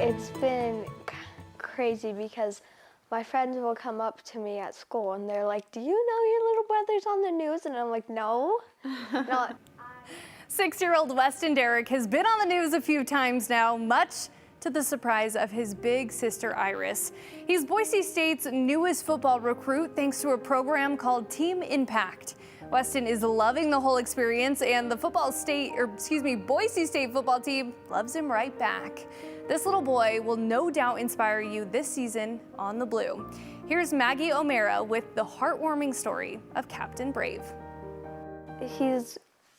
It's been crazy because my friends will come up to me at school and they're like, "Do you know your little brother's on the news?" And I'm like, "No, not." 6-year-old Weston Derrick has been on the news a few times now, much to the surprise of his big sister Iris. He's Boise State's newest football recruit thanks to a program called Team Impact. Weston is loving the whole experience, and the Boise State football team loves him right back. This little boy will no doubt inspire you this season on the Blue. Here's Maggie O'Mara with the heartwarming story of Captain Brave. He's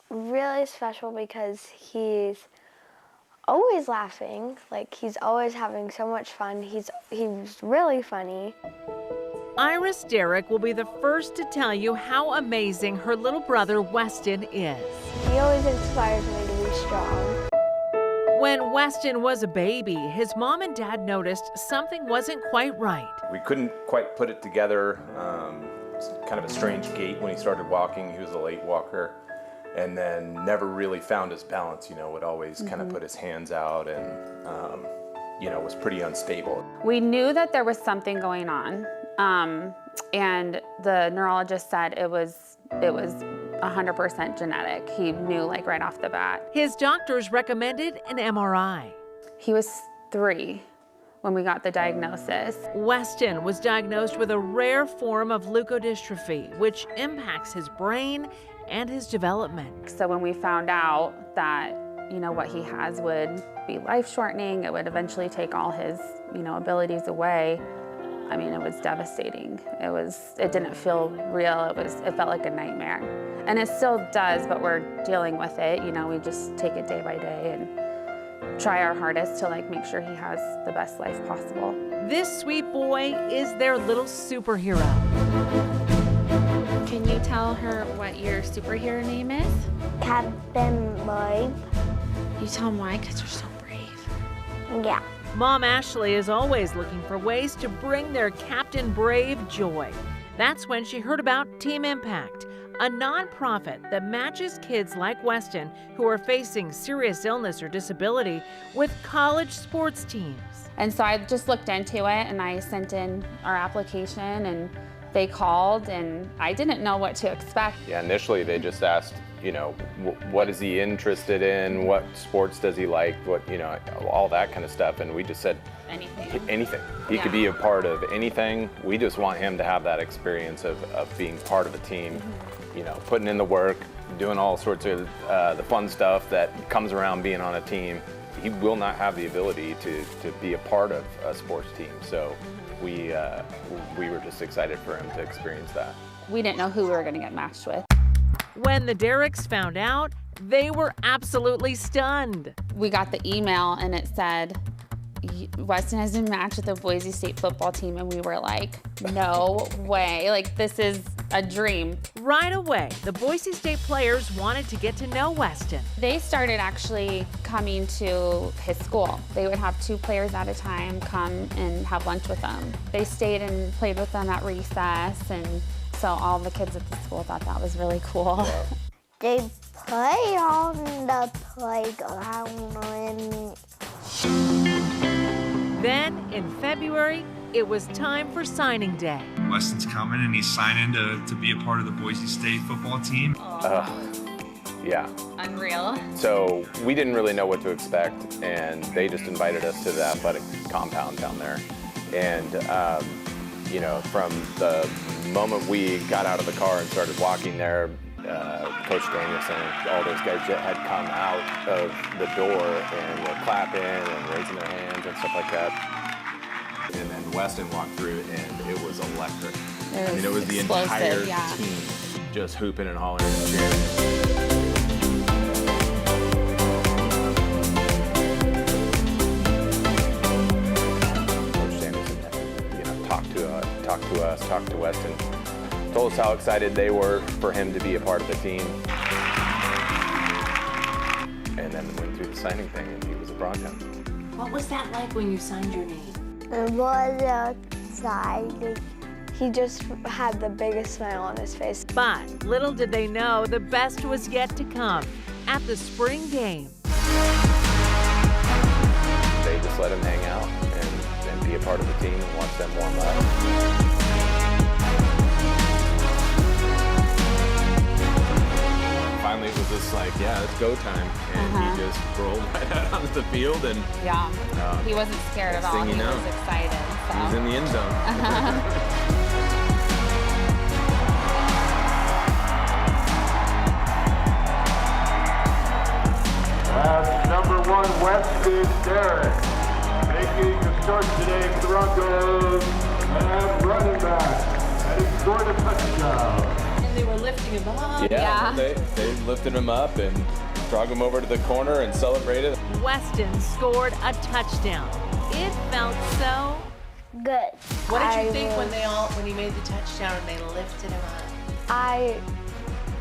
really special because he's always laughing, like he's always having so much fun. He's really funny. Iris Derrick will be the first to tell you how amazing her little brother Weston is. He always inspires me to be strong. When Weston was a baby, his mom and dad noticed something wasn't quite right. We couldn't quite put it together. It's kind of a strange gait when he started walking. He was a late walker, and then never really found his balance. Would always kind of put his hands out and, was pretty unstable. We knew that there was something going on, and the neurologist said it was 100% genetic. He knew right off the bat. His doctors recommended an MRI. He was 3 when we got the diagnosis. Weston was diagnosed with a rare form of leukodystrophy, which impacts his brain and his development. So when we found out that, what he has would be life-shortening, it would eventually take all his, abilities away, it was devastating. It didn't feel real. It felt like a nightmare. And it still does, but we're dealing with it. We just take it day by day and try our hardest to make sure he has the best life possible. This sweet boy is their little superhero. Can you tell her what your superhero name is? Captain Brave. You tell him why? Because you're so brave. Yeah. Mom Ashley is always looking for ways to bring their Captain Brave joy. That's when she heard about Team Impact, a nonprofit that matches kids like Weston who are facing serious illness or disability with college sports teams. And so I just looked into it and I sent in our application and they called and I didn't know what to expect. Yeah, initially they just asked, what is he interested in? What sports does he like? What, all that kind of stuff. And we just said, anything. He could be a part of anything. We just want him to have that experience of being part of a team, putting in the work, doing all sorts of the fun stuff that comes around being on a team. He will not have the ability to be a part of a sports team. So we were just excited for him to experience that. We didn't know who we were going to get matched with. When the Derricks found out, they were absolutely stunned. We got the email and it said, Weston has been matched with the Boise State football team, and we were like, no way, this is a dream. Right away, the Boise State players wanted to get to know Weston. They started actually coming to his school. They would have 2 players at a time come and have lunch with them. They stayed and played with them at recess, and so all the kids at the school thought that was really cool. Yeah. They play on the playground and Then, in February, it was time for signing day. Weston's coming and he's signing to be a part of the Boise State football team. Yeah. Unreal. So we didn't really know what to expect, and they just invited us to the athletic compound down there. And, from the moment we got out of the car and started walking there, Coach Danielson, all those guys had come out of the door and were clapping and raising their hands and stuff like that. And then Weston walked through and it was electric. It was the entire team just hooping and hollering and cheering. Coach Danielson, talked to us, talked to Weston. Told us how excited they were for him to be a part of the team. And then went through the signing thing and he was a Bronco. What was that like when you signed your name? it was exciting. He just had the biggest smile on his face. But little did they know the best was yet to come at the spring game. They just let him hang out. watch them warm up. Finally, it was just like, yeah, it's go time. And he just rolled right out onto the field. And Yeah, he wasn't scared at all. He was excited. So. He was in the end zone. As number 1, Weston Derrick, making the start today for the Broncos, and running back, and he scored a touchdown. And they were lifting him up. Yeah. They lifted him up and drug him over to the corner and celebrated. Weston scored a touchdown. It felt so Good. What did you think when he made the touchdown and they lifted him up? I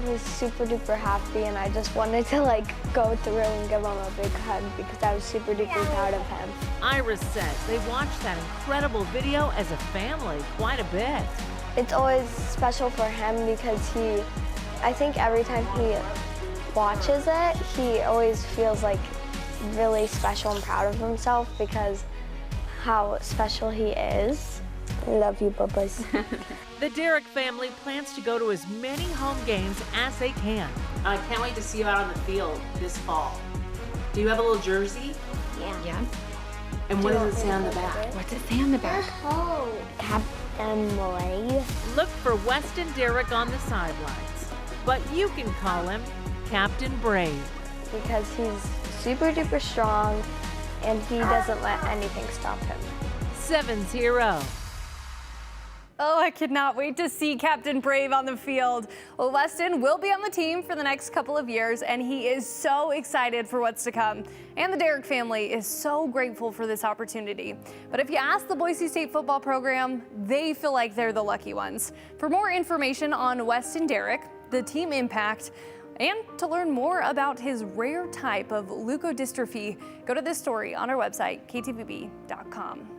was super duper happy, and I just wanted to like go through and give him a big hug because I was super duper proud of him. Iris says they watched that incredible video as a family quite a bit. It's always special for him because I think every time he watches it, he always feels like really special and proud of himself because how special he is. I love you, Bubba's. The Derrick family plans to go to as many home games as they can. I can't wait to see you out on the field this fall. Do you have a little jersey? Yeah. And what does it say on the back? What's it say on the back? Captain Boy. Look for Weston Derrick on the sidelines, but you can call him Captain Brave. Because he's super duper strong and he doesn't let anything stop him. 7's hero. Oh, I cannot wait to see Captain Brave on the field. Well, Weston will be on the team for the next couple of years, and he is so excited for what's to come. And the Derrick family is so grateful for this opportunity. But if you ask the Boise State football program, they feel like they're the lucky ones. For more information on Weston Derrick, the team impact, and to learn more about his rare type of leukodystrophy, go to this story on our website, ktvb.com.